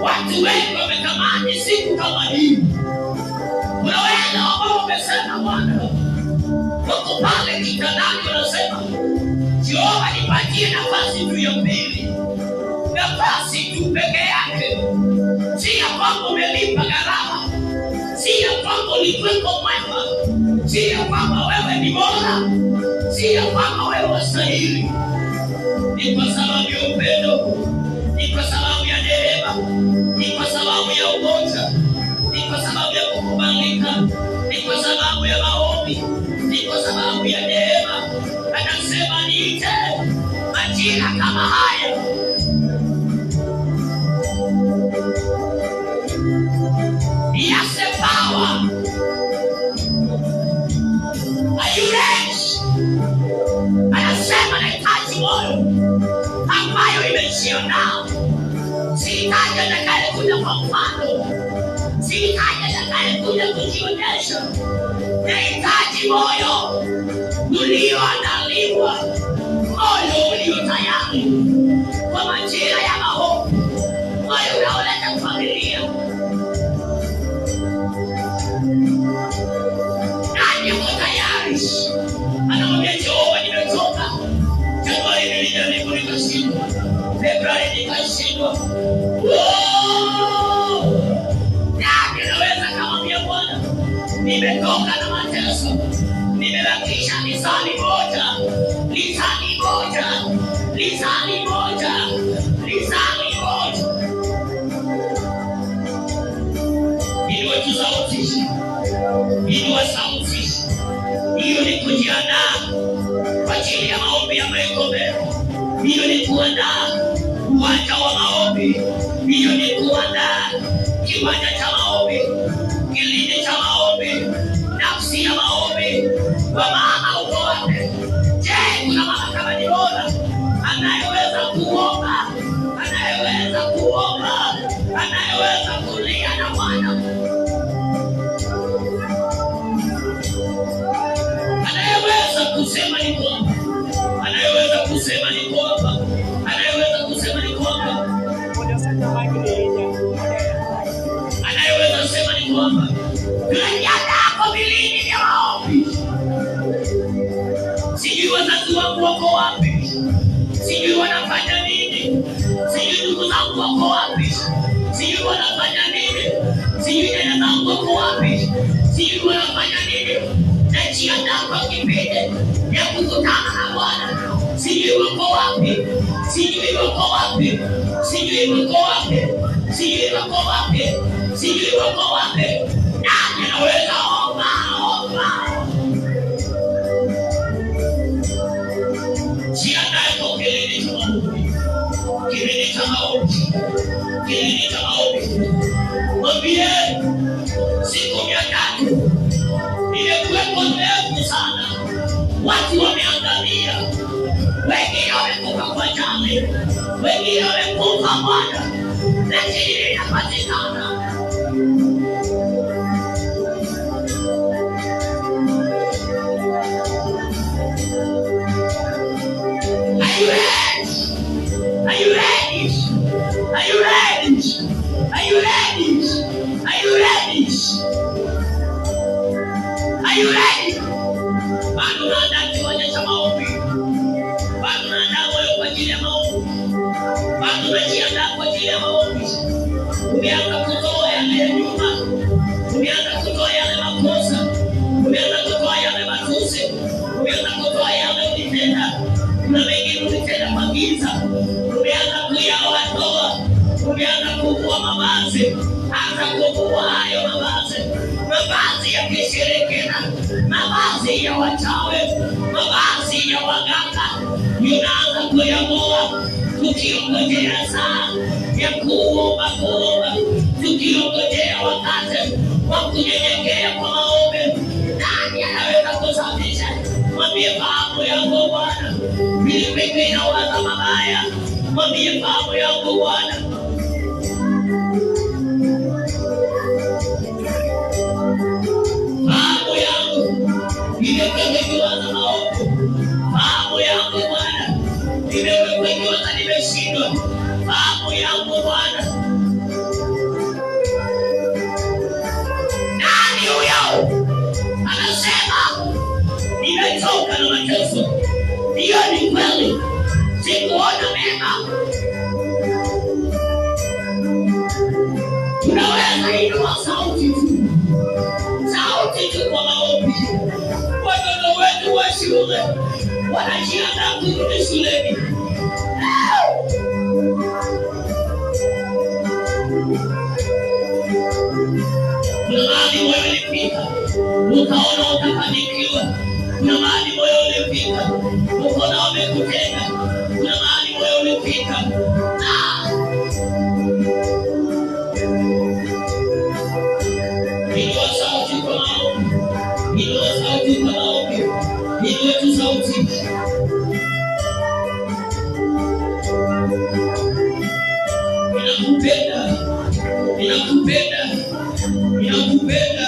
Watu wengi wametamani siku kama hii. Kuna wale ambao wamesema Bwana, wako pale kitandani wanasema, Jehova nipatie nafasi tu ya pili. Nafasi tu peke yake. Si ya kwamba umelipa gharama. Si ya kwamba ulikuweko mwema. Si ya kwamba wewe ni bora. Si ya kwamba wewe wastahili. Ni kwa sababu ya upendo. Ni kwa sababu ya neema. Ni kwa sababu ya umoja. Ni kwa sababu ya kukubalika. Ni kwa sababu ya maombi. Ni kwa sababu ya neema. Anasema niite majira kama haya. Yes, the power. Are you ready? Anasema nahitaji moyo ambayo imejiandaa. Sihitaji atakayekuja kwa mfano. Sihitaji atakayekuja kujionyesha. Nahitaji moyo ulioandaliwa, moyo ulio tayari kwa majira ya maombi, moyo unaoleta familia. Nani uko tayari? Anamwambia Jehova, nimetoka Januari nilijaribu nikashindwa, Februari nikashindwa. Nani anaweza kumwambia Bwana, nimetoka na mateso, nimebakisha lisali moja, lisali moja, lisali moja, lisali moja. Inua sauti, inua sauti. Hiyo ni kujiandaa kwa ajili ya maombi ya mbele. Hiyo ni kuandaa uwanja wa maombi. Hiyo ni kuandaa kiwanja cha maombi, kilindi cha maombi, nafsi ya maombi. Kwa maana uko wapi? Je, kuna mama kama ni bora anayeweza kuomba, anayeweza kuomba, anayeweza kulia na Bwana, anayeweza kusema ni kuomba, anayeweza kusema ni kuomba, anayeweza kusema ni kuomba, anayeweza kusema ni kuomba. Tunajiandaa kwa vilindi vya maombi. Sijui wazazi wangu wako wapi, sijui wanafanya nini, sijui ndugu zangu wako wapi, sijui wanafanya nini, sijui dada zangu wako wapi, sijui wanafanya nini. Najiandaa kwa kipindi ya kukutana na Bwana. Sijui wako wapi, sijui wako wapi, sijui wako wapi, sijui wako wapi, sijui wako wapi. Nani anaweza omba? Jiandae kwa kilindi cha maombi, kilindi cha maombi, kilindi cha maombi. Mwambie siku 300 imekuwepo ndefu sana. Watu wameangamia, wengine wamekufa kwa jali, wengine wamekufa Bwana, lakini inapatikana. Are you ready? Are you ready? Are you ready? Are you ready? Are you ready? Are you ready? Bado unaandaa kiwanja cha maombi. Bado unaandaa moyo kwa ajili ya maombi. Bado unajiandaa kwa ajili ya maombi. Umeanza kutoa yale ya nyuma. Umeanza kutoa yale makosa. Umeanza kutoa yale matusi. Umeanza kutoa yale ulitenda. Kuna mengine ulitenda kwa giza. Umeanza kuyatoa. Umeanza kuvua mavazi. Anza kuvua hayo mavazi. Mavazi ya kishirikina, mavazi ya wachawi, mavazi ya waganga. Unaanza kuyavua, tukiongojea saa ya kuomba, tukiongojea wakati wa kunyenyekea kwa maombi. Nani anaweza kusafisha? Mwambie babu yangu Bwana, ili pekee inawaza mabaya, mwambie fahamu yangu Bwana. Fahamu yangu imewekwa ikiwaza maovu. Fahamu yangu Bwana imewekwa ikiwaza nimeshindwa. Fahamu yangu Bwana. Nani huyo anasema nimetoka na mateso? Hiyo ni kweli, sikuona mema. Tunaweza inua sauti tu kwa maombi. Watoto wetu wa shule wanajiandaa kurudi shuleni. Kuna mahali moyo ulifika ukaona utafanikiwa. Kuna mahali moyo ulifika ukaona wamekutenga. Kuna mahali moyo ulifika inua sauti kwa maombi. Inua sauti kwa maombi. Inua tu sauti. Ninakupenda. Ninakupenda. Ninakupenda.